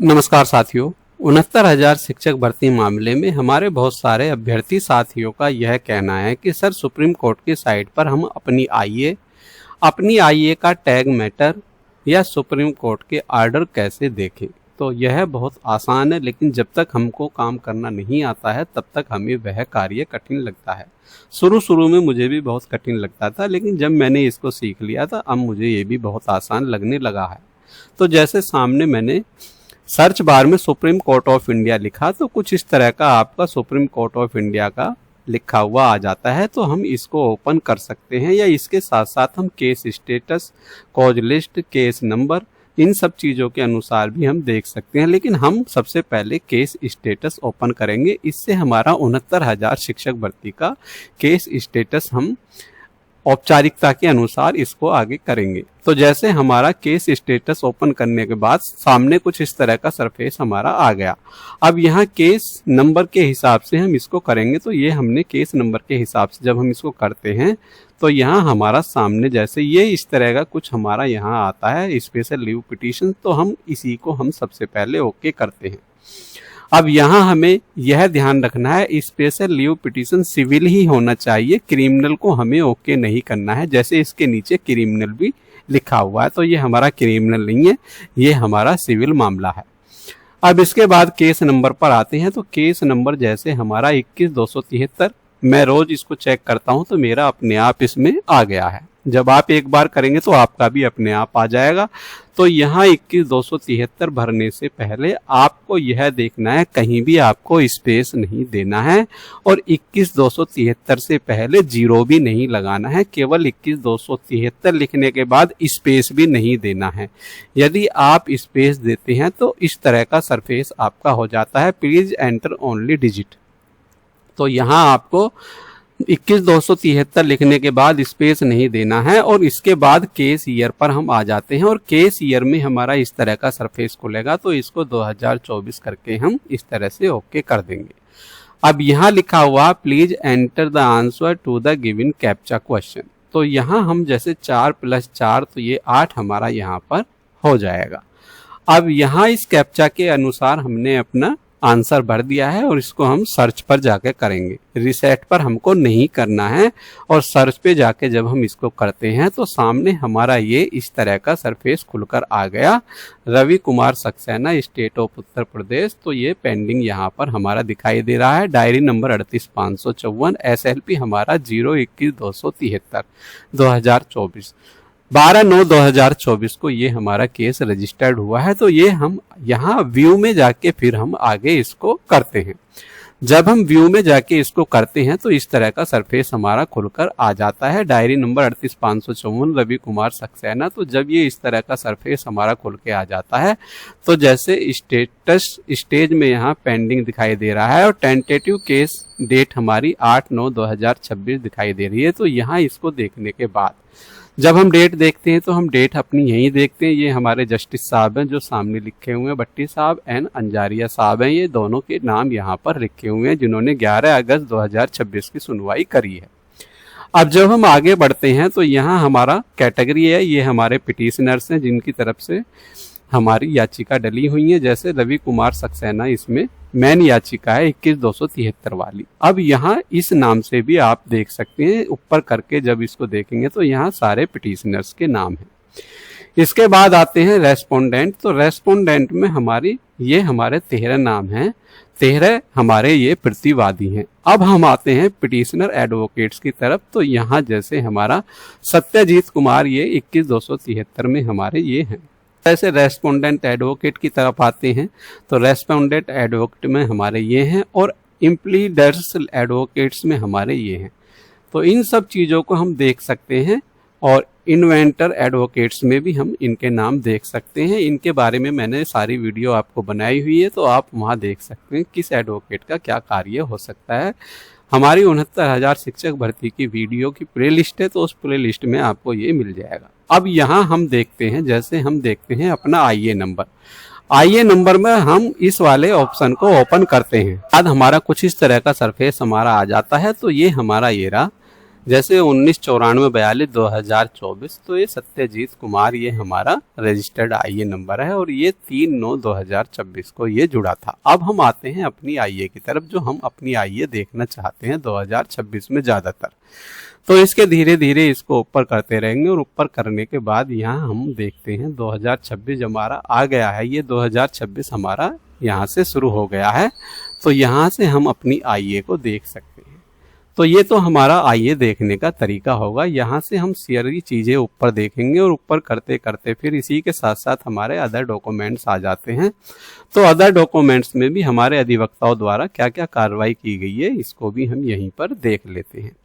नमस्कार साथियों, 69,000 शिक्षक भर्ती मामले में हमारे बहुत सारे अभ्यर्थी साथियों का यह कहना है कि सर सुप्रीम कोर्ट की साइट पर हम अपनी आईए का टैग मैटर या सुप्रीम कोर्ट के ऑर्डर कैसे देखें। तो यह बहुत आसान है, लेकिन जब तक हमको काम करना नहीं आता है तब तक हमें वह कार्य कठिन लगता है। शुरू में मुझे भी बहुत कठिन लगता था, लेकिन जब मैंने इसको सीख लिया था अब मुझे ये भी बहुत आसान लगने लगा है। तो जैसे सामने मैंने सर्च बार में सुप्रीम कोर्ट ऑफ इंडिया लिखा तो कुछ इस तरह का आपका सुप्रीम कोर्ट ऑफ इंडिया का लिखा हुआ आ जाता है। तो हम इसको ओपन कर सकते हैं, या इसके साथ साथ हम case status, cause list, case number, इन सब चीज़ों के अनुसार भी हम देख सकते हैं। लेकिन हम सबसे पहले केस स्टेटस ओपन करेंगे। इससे हमारा 69,000 शिक्षक भर्ती का केस स्टेटस हम औपचारिकता के अनुसार इसको आगे करेंगे। तो जैसे हमारा केस स्टेटस ओपन करने के बाद सामने कुछ इस तरह का सरफेस हमारा आ गया। अब यहाँ केस नंबर के हिसाब से हम इसको करेंगे। तो ये हमने केस नंबर के हिसाब से जब हम इसको करते हैं तो यहाँ हमारा सामने जैसे ये इस तरह का कुछ हमारा यहाँ आता है स्पेशल लीव पिटीशन। तो हम इसी को हम सबसे पहले ओके करते हैं। अब यहाँ हमें यह ध्यान रखना है, स्पेशल लीव पिटीशन सिविल ही होना चाहिए, क्रिमिनल को हमें ओके नहीं करना है। जैसे इसके नीचे क्रिमिनल भी लिखा हुआ है, तो ये हमारा क्रिमिनल नहीं है, ये हमारा सिविल मामला है। अब इसके बाद केस नंबर पर आते हैं। तो केस नंबर जैसे हमारा 21,273, मैं रोज इसको चेक करता हूं तो मेरा अपने आप इसमें आ गया है। जब आप एक बार करेंगे तो आपका भी अपने आप आ जाएगा। तो यहाँ 21,273 भरने से पहले आपको यह देखना है कहीं भी आपको स्पेस नहीं देना है, और 21,273 से पहले जीरो भी नहीं लगाना है। केवल 21,273 लिखने के बाद स्पेस भी नहीं देना है। यदि आप स्पेस देते हैं तो इस तरह का सरफेस आपका हो जाता है, प्लीज एंटर ओनली डिजिट। तो यहाँ आपको 21,273 लिखने के बाद स्पेस नहीं देना है, और इसके बाद केस ईयर पर हम आ जाते हैं। और केस ईयर में हमारा इस तरह का सरफेस खुलेगा, तो इसको 2024 करके हम इस तरह से ओके कर देंगे। अब यहाँ लिखा हुआ please enter the answer to the given captcha question. तो यहाँ हम जैसे 4 + 4 तो ये 8 हमारा यहाँ पर हो जाएगा। अब यहाँ इस कैप्चा के अनुसार हमने अपना आंसर भर दिया है, और इसको हम सर्च पर जाके करेंगे। रिसेट पर हमको नहीं करना है, और सर्च पे जाके जब हम इसको करते हैं तो सामने हमारा ये इस तरह का सरफेस खुलकर आ गया। Ravi Kumar Saxena, state of Uttar Pradesh. तो ये पेंडिंग यहाँ पर हमारा दिखाई दे रहा है। डायरी नंबर 38,554, SLP हमारा 021,273 2024, 12/9/2024 को ये हमारा केस रजिस्टर्ड हुआ है। तो ये हम यहाँ व्यू में जाके फिर हम आगे इसको करते हैं। जब हम व्यू में जाके इसको करते हैं तो इस तरह का सरफेस हमारा खुलकर आ जाता है। Diary number 38,554, Ravi Kumar Saxena. तो जब ये इस तरह का सरफेस हमारा खुल के आ जाता है तो जैसे स्टेटस स्टेज में यहाँ पेंडिंग दिखाई दे रहा है, और टेंटेटिव केस डेट हमारी 8/9/2026 दिखाई दे रही है। तो यहाँ इसको देखने के बाद जब हम डेट देखते हैं तो हम डेट अपनी यहीं देखते हैं। ये हमारे जस्टिस साहब हैं जो सामने लिखे हुए हैं, भट्टी साहब एंड अंजारिया साहब हैं। ये दोनों के नाम यहाँ पर लिखे हुए हैं जिन्होंने 11 अगस्त 2026 की सुनवाई करी है। अब जब हम आगे बढ़ते हैं तो यहाँ हमारा कैटेगरी है, ये हमारे पिटिशनर्स हैं जिनकी तरफ से हमारी याचिका डली हुई है। जैसे रवि कुमार सक्सेना इसमें मेन याचिका है 21,273 वाली। अब यहाँ इस नाम से भी आप देख सकते हैं, ऊपर करके जब इसको देखेंगे तो यहाँ सारे पिटिशनर्स के नाम हैं। इसके बाद आते हैं रेस्पोंडेंट। तो रेस्पोंडेंट में हमारे 13 नाम हैं, 13 हमारे ये प्रतिवादी हैं। अब हम आते हैं पिटिशनर एडवोकेट्स की तरफ। तो यहाँ जैसे हमारा सत्यजीत कुमार, ये 21,273 में हमारे ये हैं। ऐसे रेस्पोंडेंट एडवोकेट की तरफ आते हैं तो रेस्पोंडेंट एडवोकेट में हमारे ये हैं, और इम्प्लीडर्स एडवोकेट्स में हमारे ये हैं। तो इन सब चीज़ों को हम देख सकते हैं, और इन्वेंटर एडवोकेट्स में भी हम इनके नाम देख सकते हैं। इनके बारे में मैंने सारी वीडियो आपको बनाई हुई है, तो आप वहाँ देख सकते हैं किस एडवोकेट का क्या कार्य हो सकता है। हमारी 69,000 शिक्षक भर्ती की वीडियो की प्ले लिस्ट है, तो उस प्ले लिस्ट में आपको ये मिल जाएगा। अब यहाँ हम देखते हैं, जैसे हम देखते हैं अपना आईए नंबर में हम इस वाले ऑप्शन को ओपन करते हैं। बाद हमारा कुछ इस तरह का सरफेस हमारा आ जाता है। तो ये हमारा ये रहा जैसे 1994-42-2024, तो ये सत्यजीत कुमार ये हमारा रजिस्टर्ड आईए नंबर है और ये 3/9/2026 को ये जुड़ा था। अब हम आते हैं अपनी आईए की तरफ, जो हम अपनी आईए देखना चाहते हैं 2026 में ज़्यादातर। तो इसके धीरे धीरे इसको ऊपर करते रहेंगे और ऊपर करने के बाद यहाँ हम देखते हैं 2026 हमारा आ गया है। ये 2026 हमारा यहाँ से शुरू हो गया है, तो यहाँ से हम अपनी आईए को देख सकते हैं। तो ये तो हमारा आईए देखने का तरीका होगा। यहाँ से हम सारी चीज़ें ऊपर देखेंगे और ऊपर करते करते फिर इसी के साथ साथ हमारे अदर डॉक्यूमेंट्स आ जाते हैं। तो अदर डॉक्यूमेंट्स में भी हमारे अधिवक्ताओं द्वारा क्या क्या कार्रवाई की गई है, इसको भी हम यहीं पर देख लेते हैं।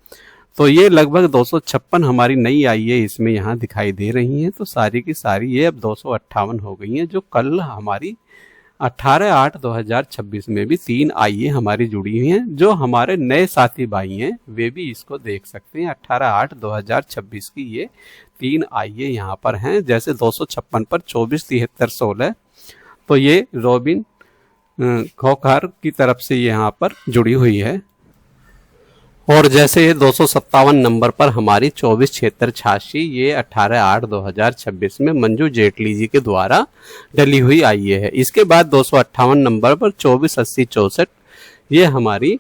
तो ये लगभग 256 हमारी नई आईए इसमें यहाँ दिखाई दे रही हैं। तो सारी की सारी ये अब 258 हो गई हैं, जो कल हमारी 18/8/2026 में भी 3 आईए हमारी जुड़ी हुई हैं। जो हमारे नए साथी भाई हैं वे भी इसको देख सकते हैं। 18/8/2026 की ये 3 आईए यहाँ पर हैं। जैसे 256 पर 24-73-16, तो ये रॉबिन खोखर की तरफ से यहाँ पर जुड़ी हुई है। और जैसे ये 257 नंबर पर हमारी 24-76-86, ये 18/8/2026 में मंजू जेटली जी के द्वारा डली हुई आईए है। इसके बाद 258 नंबर पर 24-80-64, ये हमारी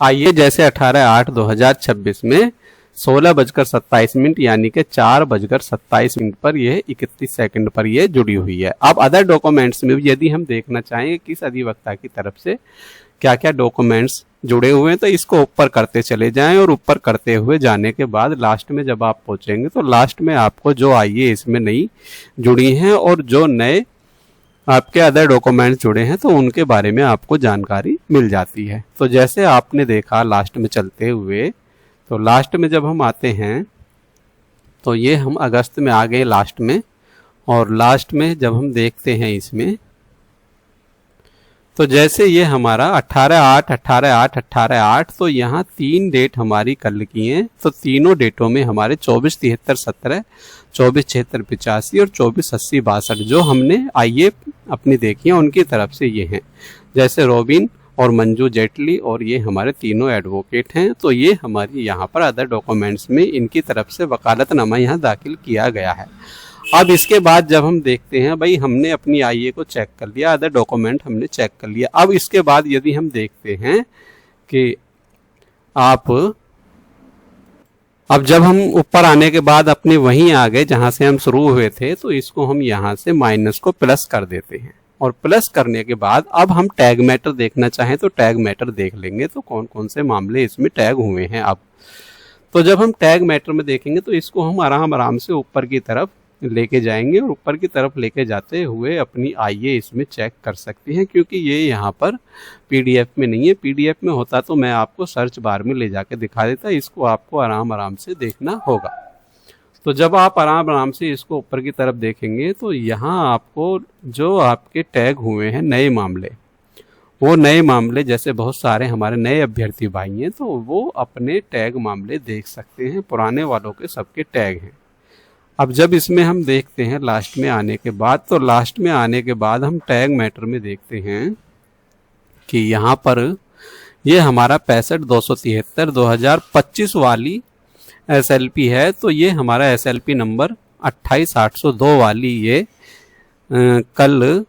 आईए जैसे 18/8/2026 में 16:27 यानी कि 4:27 पर यह 31 सेकंड पर यह जुड़ी हुई है। अब अदर डॉक्यूमेंट्स में भी यदि हम देखना चाहें किस अधिवक्ता की तरफ से क्या क्या डॉक्यूमेंट्स जुड़े हुए हैं, तो इसको ऊपर करते चले जाएं और ऊपर करते हुए जाने के बाद लास्ट में जब आप पहुंचेंगे तो लास्ट में आपको जो आईए इसमें नई जुड़ी हैं और जो नए आपके अदर डॉक्यूमेंट्स जुड़े हैं तो उनके बारे में आपको जानकारी मिल जाती है। तो जैसे आपने देखा लास्ट में चलते हुए, तो लास्ट में जब हम आते हैं तो ये हम अगस्त में आ गए लास्ट में, और लास्ट में जब हम देखते हैं इसमें तो जैसे ये हमारा 18/8, 18/8, 18/8, तो यहाँ 3 डेट हमारी कल की हैं। तो तीनों डेटों में हमारे 24-73-17, 24-76-85 और 24-80-62 जो हमने आईए अपनी देखी है उनकी तरफ से ये हैं। जैसे रॉबिन और मंजू जेटली और ये हमारे तीनों एडवोकेट हैं। तो ये हमारी यहाँ पर अदर डॉक्यूमेंट्स में इनकी तरफ से वकालतनामा यहाँ दाखिल किया गया है। अब इसके बाद जब हम देखते हैं, भाई हमने अपनी आईए को चेक कर लिया, अदर डॉक्यूमेंट हमने चेक कर लिया। अब इसके बाद यदि हम देखते हैं कि अब जब हम ऊपर आने के बाद अपने वहीं आ गए जहां से हम शुरू हुए थे, तो इसको हम यहां से माइनस को प्लस कर देते हैं। और प्लस करने के बाद अब हम टैग मैटर देखना चाहें तो टैग मैटर देख लेंगे, तो कौन कौन से मामले इसमें टैग हुए हैं। अब तो जब हम टैग मैटर में देखेंगे तो इसको हम आराम से ऊपर की तरफ लेके जाएंगे और ऊपर की तरफ लेके जाते हुए अपनी आईए इसमें चेक कर सकते हैं, क्योंकि ये यहाँ पर पीडीएफ में नहीं है। पीडीएफ में होता तो मैं आपको सर्च बार में ले जाके दिखा देता, इसको आपको आराम से देखना होगा। तो जब आप आराम से इसको ऊपर की तरफ देखेंगे तो यहाँ आपको जो आपके टैग हुए हैं नए मामले, वो नए मामले जैसे बहुत सारे हमारे नए अभ्यर्थी भाई हैं तो वो अपने टैग मामले देख सकते हैं। पुराने वालों के सबके टैग हैं। अब जब इसमें हम देखते हैं लास्ट में आने के बाद, तो लास्ट में आने के बाद हम टैग मैटर में देखते हैं कि यहाँ पर ये हमारा 65-273-2025 वाली एसएलपी है। तो ये हमारा एसएलपी नंबर 28802 वाली ये कल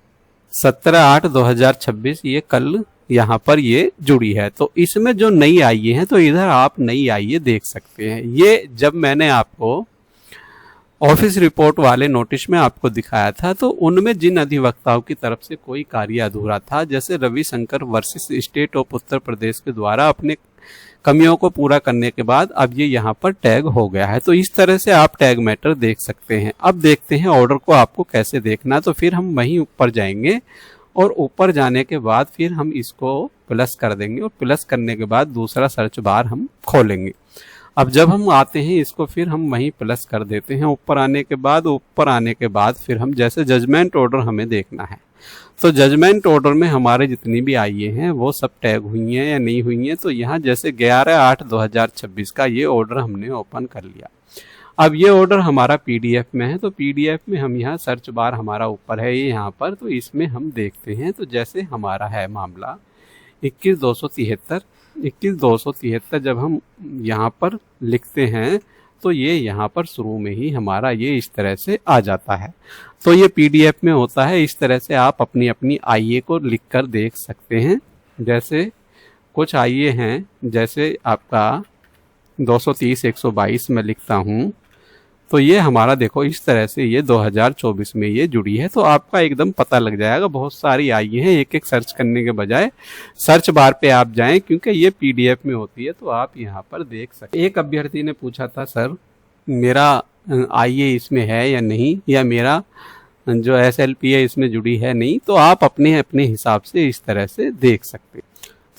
17/8/2026 ये कल यहाँ पर ये जुड़ी है। तो इसमें जो नई आईए हैं तो इधर आप नई आईए देख सकते हैं। ये जब मैंने आपको ऑफिस रिपोर्ट वाले नोटिस में आपको दिखाया था तो उनमें जिन अधिवक्ताओं की तरफ से कोई कार्य अधूरा था, जैसे Ravishankar versus state of Uttar Pradesh के द्वारा अपने कमियों को पूरा करने के बाद अब ये यहाँ पर टैग हो गया है। तो इस तरह से आप टैग मैटर देख सकते हैं। अब देखते हैं ऑर्डर को आपको कैसे देखना। तो फिर हम वहीं ऊपर जाएंगे और ऊपर जाने के बाद फिर हम इसको प्लस कर देंगे और प्लस करने के बाद दूसरा सर्च बार हम खोलेंगे। अब जब हम आते हैं इसको फिर हम वहीं प्लस कर देते हैं। ऊपर आने के बाद फिर हम जैसे जजमेंट ऑर्डर हमें देखना है, तो जजमेंट ऑर्डर में हमारे जितनी भी आईए हैं वो सब टैग हुई हैं या नहीं हुई हैं। तो यहाँ जैसे 11/8/2026 का ये ऑर्डर हमने ओपन कर लिया। अब ये ऑर्डर हमारा पीडीएफ में है, तो पीडीएफ में हम यहाँ सर्च बार हमारा ऊपर है ये यहाँ पर, तो इसमें हम देखते हैं। तो जैसे हमारा है मामला 21/273 21,273 जब हम यहाँ पर लिखते हैं तो ये यहाँ पर शुरू में ही हमारा ये इस तरह से आ जाता है। तो ये पीडीएफ में होता है। इस तरह से आप अपनी अपनी आईए को लिख कर देख सकते हैं। जैसे कुछ आईए हैं, जैसे आपका 230 122 में लिखता हूँ, तो ये हमारा देखो इस तरह से ये 2024 में ये जुड़ी है। तो आपका एकदम पता लग जाएगा। बहुत सारी आई हैं, एक एक सर्च करने के बजाय सर्च बार पे आप जाएं, क्योंकि ये पीडीएफ में होती है तो आप यहाँ पर देख सकते। एक अभ्यर्थी ने पूछा था, सर मेरा आईए इसमें है या नहीं, या मेरा जो एसएलपी है इसमें जुड़ी है नहीं। तो आप अपने अपने हिसाब से इस तरह से देख सकते।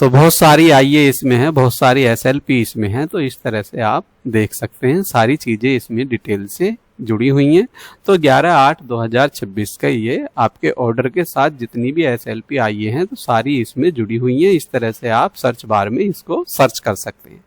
तो बहुत सारी आईए इसमें है, बहुत सारी एसएलपी इसमें है, तो इस तरह से आप देख सकते हैं। सारी चीजें इसमें डिटेल से जुड़ी हुई हैं। तो 11/8/2026 का ये आपके ऑर्डर के साथ जितनी भी एसएलपी आईए हैं तो सारी इसमें जुड़ी हुई हैं। इस तरह से आप सर्च बार में इसको सर्च कर सकते हैं।